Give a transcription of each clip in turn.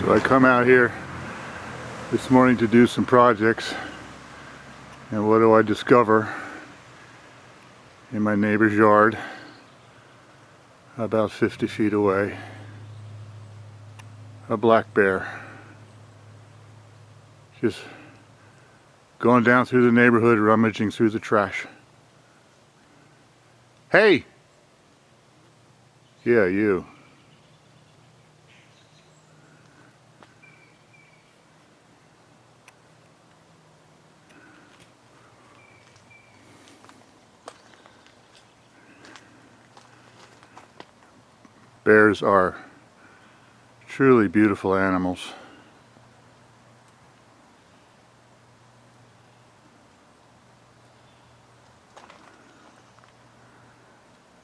So I come out here this morning to do some projects, and what do I discover in my neighbor's yard about 50 feet away? A black bear just going down through the neighborhood, rummaging through the trash. Hey! Yeah, you. Bears are truly beautiful animals.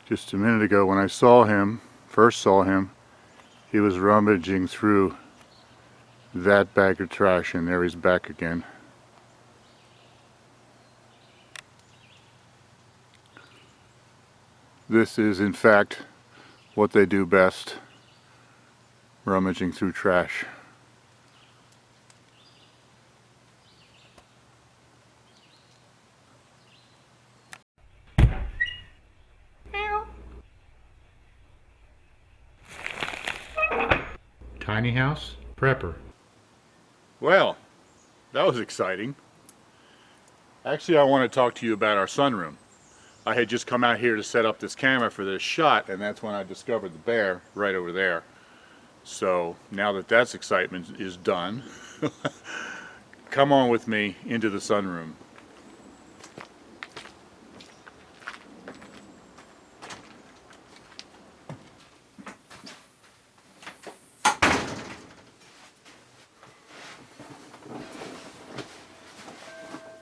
Just a minute ago when I first saw him, he was rummaging through that bag of trash, and there he's back again. This is in fact what they do best, rummaging through trash. Tiny house prepper. Well, that was exciting. Actually, I want to talk to you about our sunroom. I had just come out here to set up this camera for this shot, and that's when I discovered the bear right over there. So now that that excitement is done, come on with me into the sunroom.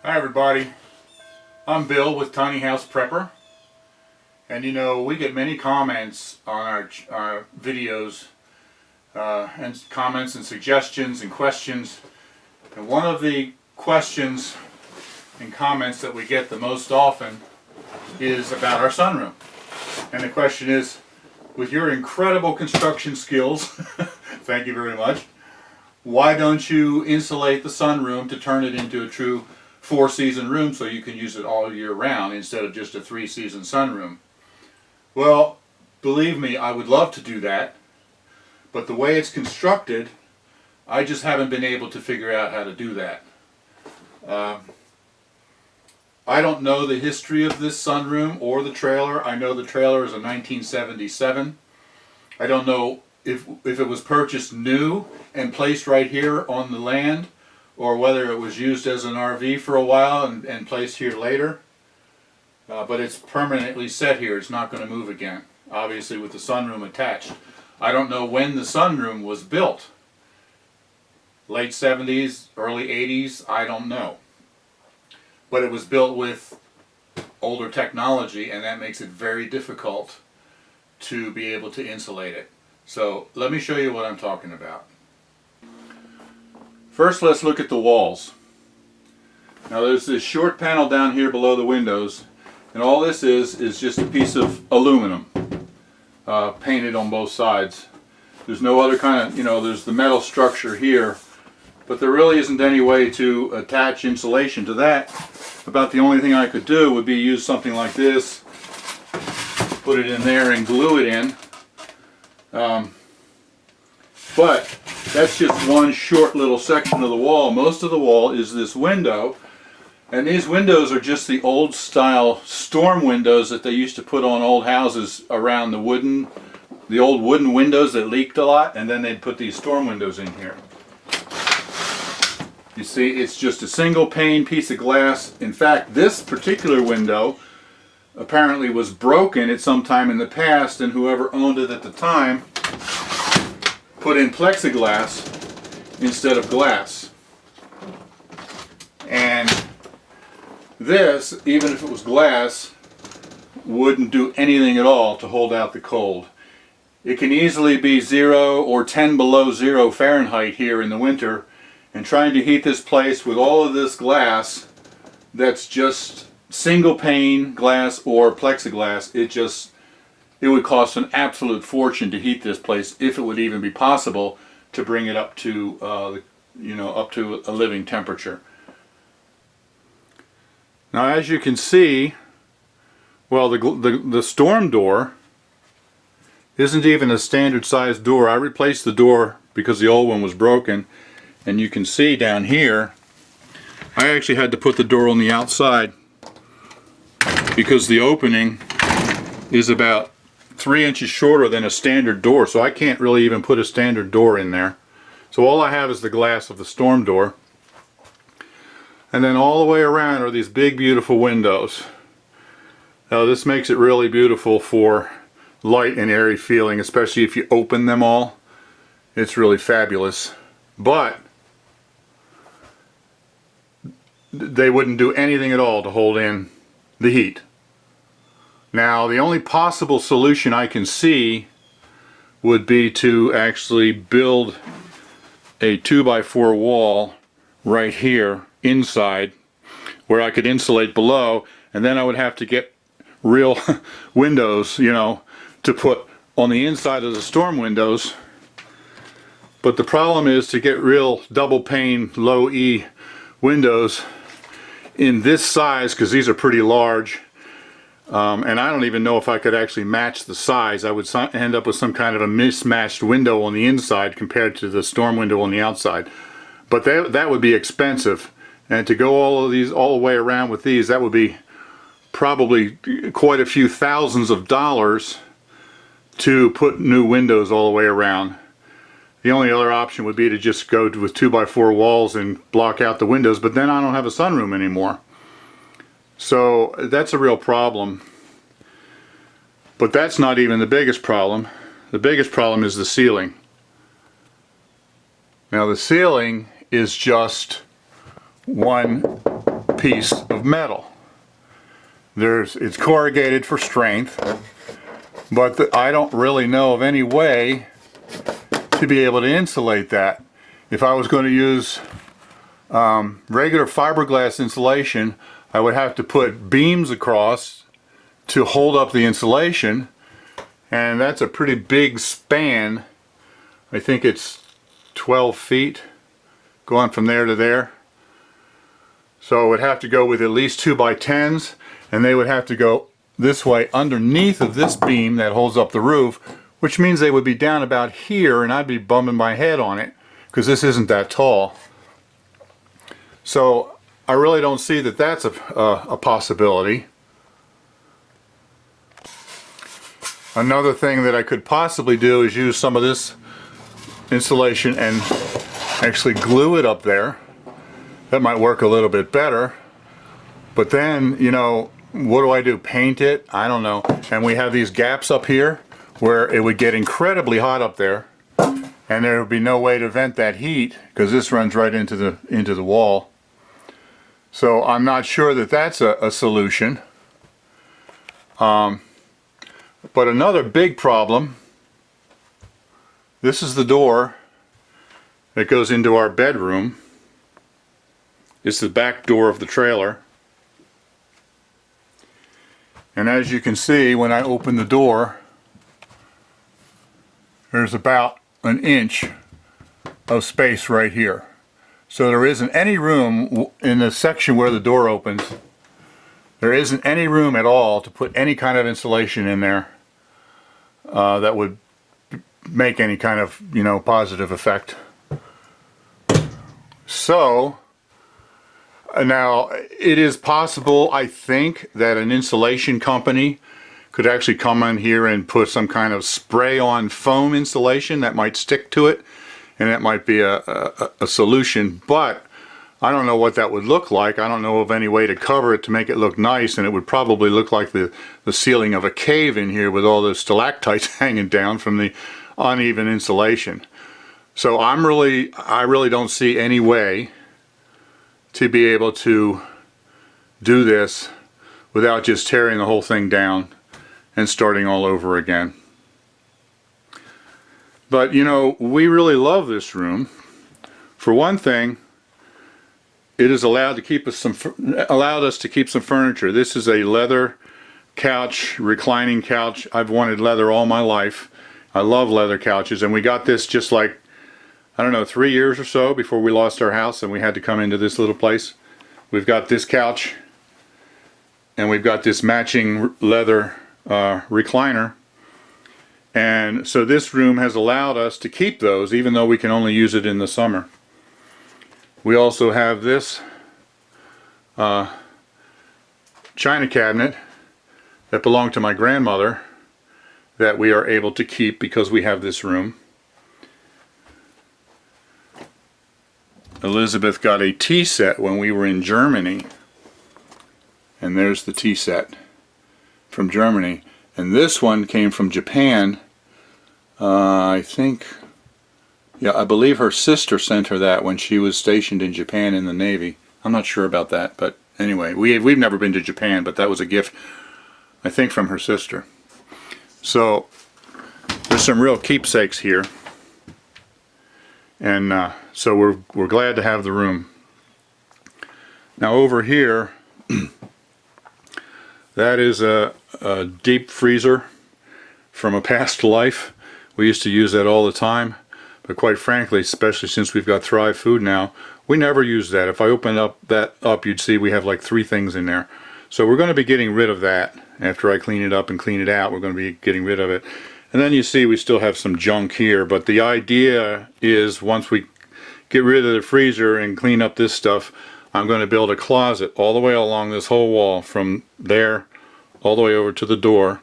Hi everybody, I'm Bill with Tiny House Prepper, and you know, we get many comments on our videos, and comments and suggestions and questions, and one of the questions and comments that we get the most often is about our sunroom. And the question is, with your incredible construction skills, thank you very much, why don't you insulate the sunroom to turn it into a true 4-season room so you can use it all year round instead of just a 3-season sunroom? Well, believe me, I would love to do that, but the way it's constructed, I just haven't been able to figure out how to do that. I don't know the history of this sunroom or the trailer. I know the trailer is a 1977. I don't know if it was purchased new and placed right here on the land, or whether it was used as an RV for a while and placed here later. But it's permanently set here. It's not going to move again, obviously with the sunroom attached. I don't know when the sunroom was built. Late 70s, early 80s, I don't know. But it was built with older technology, and that makes it very difficult to be able to insulate it. So let me show you what I'm talking about. First, let's look at the walls. Now there's this short panel down here below the windows, and all this is just a piece of aluminum painted on both sides. There's no other kind of, there's the metal structure here, but there really isn't any way to attach insulation to that. About the only thing I could do would be use something like this, put it in there and glue it in. But that's just one short little section of the wall. Most of the wall is this window, and these windows are just the old style storm windows that they used to put on old houses around the old wooden windows that leaked a lot, and then they'd put these storm windows in here. You see, it's just a single pane piece of glass. In fact, this particular window apparently was broken at some time in the past, and whoever owned it at the time put in plexiglass instead of glass. And this, even if it was glass, wouldn't do anything at all to hold out the cold. It can easily be 0 or 10 below 0 Fahrenheit here in the winter, and trying to heat this place with all of this glass that's just single pane glass or plexiglass, it would cost an absolute fortune to heat this place, if it would even be possible to bring it up to up to a living temperature. Now, as you can see, well, the storm door isn't even a standard size door. I replaced the door because the old one was broken, and you can see down here I actually had to put the door on the outside because the opening is about 3 inches shorter than a standard door, so I can't really even put a standard door in there. So all I have is the glass of the storm door, and then all the way around are these big beautiful windows. Now this makes it really beautiful for light and airy feeling, especially if you open them all. It's really fabulous, but they wouldn't do anything at all to hold in the heat. Now, the only possible solution I can see would be to actually build a 2x4 wall right here inside where I could insulate below, and then I would have to get real windows, to put on the inside of the storm windows. But the problem is to get real double pane low E windows in this size, because these are pretty large, and I don't even know if I could actually match the size. I would end up with some kind of a mismatched window on the inside compared to the storm window on the outside. But that would be expensive, and to go all the way around with these, that would be probably quite a few thousands of dollars to put new windows all the way around. The only other option would be to just go with 2x4 walls and block out the windows, but then I don't have a sunroom anymore. So that's a real problem. But that's not even the biggest problem. The biggest problem is the ceiling. Now the ceiling is just one piece of metal. It's corrugated for strength, but I don't really know of any way to be able to insulate that. If I was going to use regular fiberglass insulation, I would have to put beams across to hold up the insulation, and that's a pretty big span. I think it's 12 feet going from there to there. So I would have to go with at least 2x10s, and they would have to go this way underneath of this beam that holds up the roof, which means they would be down about here, and I'd be bumping my head on it because this isn't that tall. So I really don't see that that's a possibility. Another thing that I could possibly do is use some of this insulation and actually glue it up there. That might work a little bit better. But then, what do I do? Paint it? I don't know. And we have these gaps up here where it would get incredibly hot up there, and there would be no way to vent that heat because this runs right into the wall. So I'm not sure that that's a solution. But another big problem, this is the door that goes into our bedroom. It's the back door of the trailer. And as you can see, when I open the door, there's about an inch of space right here. So there isn't any room in the section where the door opens. There isn't any room at all to put any kind of insulation in there that would make any kind of, positive effect. So now it is possible, I think, that an insulation company could actually come in here and put some kind of spray-on foam insulation that might stick to it, and that might be a solution. But I don't know what that would look like. I don't know of any way to cover it to make it look nice, and it would probably look like the ceiling of a cave in here with all those stalactites hanging down from the uneven insulation. So I really don't see any way to be able to do this without just tearing the whole thing down and starting all over again. But we really love this room. For one thing, it has allowed us to keep some furniture. This is a leather couch, reclining couch. I've wanted leather all my life. I love leather couches, and we got this just like I don't know, 3 years or so before we lost our house and we had to come into this little place. We've got this couch and we've got this matching leather recliner. And so this room has allowed us to keep those even though we can only use it in the summer. We also have this china cabinet that belonged to my grandmother that we are able to keep because we have this room. Elizabeth got a tea set when we were in Germany, and there's the tea set from Germany, and this one came from Japan. I believe her sister sent her that when she was stationed in Japan in the Navy. I'm not sure about that, but anyway, we've never been to Japan, but that was a gift, I think, from her sister. So there's some real keepsakes here, and so we're glad to have the room. Now over here, that is a deep freezer from a past life. We used to use that all the time, but quite frankly, especially since we've got Thrive Food now, we never use that. If I open that up, you'd see we have like 3 things in there. So we're going to be getting rid of that. After I clean it up and clean it out, we're going to be getting rid of it. And then you see we still have some junk here, but the idea is once we get rid of the freezer and clean up this stuff, I'm going to build a closet all the way along this whole wall from there all the way over to the door.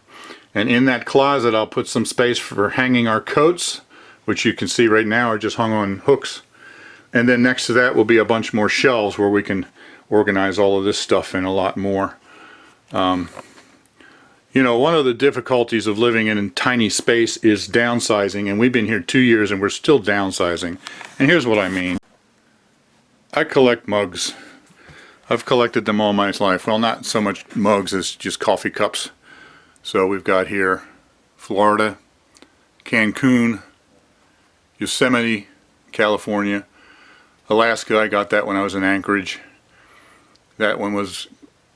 And in that closet I'll put some space for hanging our coats, which you can see right now are just hung on hooks. And then next to that will be a bunch more shelves where we can organize all of this stuff and a lot more. You know, one of the difficulties of living in a tiny space is downsizing, and we've been here 2 years and we're still downsizing. And here's what I mean. I collect mugs. I've collected them all my life. Well, not so much mugs as just coffee cups. So we've got here Florida, Cancun, Yosemite, California, Alaska. I got that when I was in Anchorage. That one was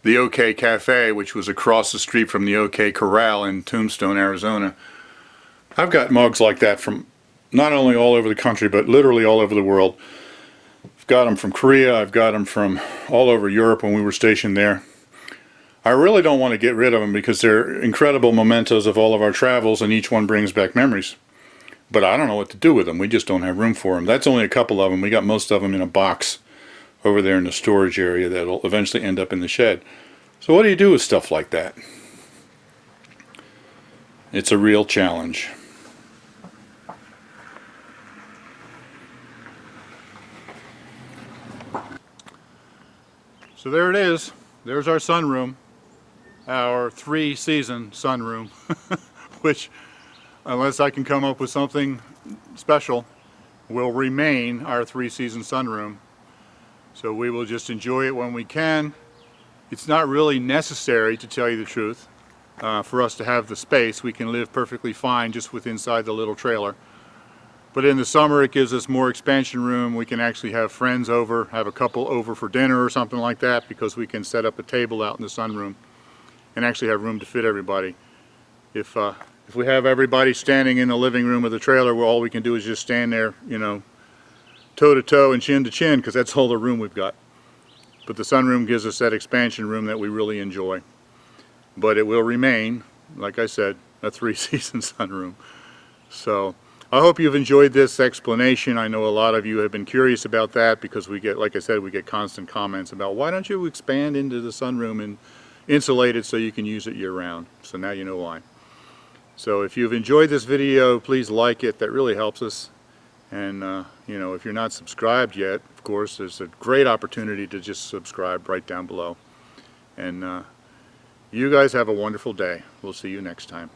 the OK Cafe, which was across the street from the OK Corral in Tombstone, Arizona. I've got mugs like that from not only all over the country, but literally all over the world. I've got them from Korea, I've got them from all over Europe when we were stationed there. I really don't want to get rid of them because they're incredible mementos of all of our travels, and each one brings back memories. But I don't know what to do with them. We just don't have room for them. That's only a couple of them. We got most of them in a box over there in the storage area that'll eventually end up in the shed. So what do you do with stuff like that? It's a real challenge. So there it is. There's our sunroom, our 3-season sunroom, which, unless I can come up with something special, will remain our 3-season sunroom. So we will just enjoy it when we can. It's not really necessary, to tell you the truth, for us to have the space. We can live perfectly fine just with inside the little trailer. But in the summer it gives us more expansion room. We can actually have friends over, have a couple over for dinner or something like that, because we can set up a table out in the sunroom and actually have room to fit everybody. If we have everybody standing in the living room of the trailer, well, all we can do is just stand there, you know, toe to toe and chin to chin, because that's all the room we've got. But the sunroom gives us that expansion room that we really enjoy. But it will remain, like I said, a 3-season sunroom. So I hope you've enjoyed this explanation. I know a lot of you have been curious about that because we get, like I said, we get constant comments about why don't you expand into the sunroom and insulate it so you can use it year-round. So now you know why. So if you've enjoyed this video, please like it. That really helps us. And you know, if you're not subscribed yet, of course, there's a great opportunity to just subscribe right down below. And you guys have a wonderful day. We'll see you next time.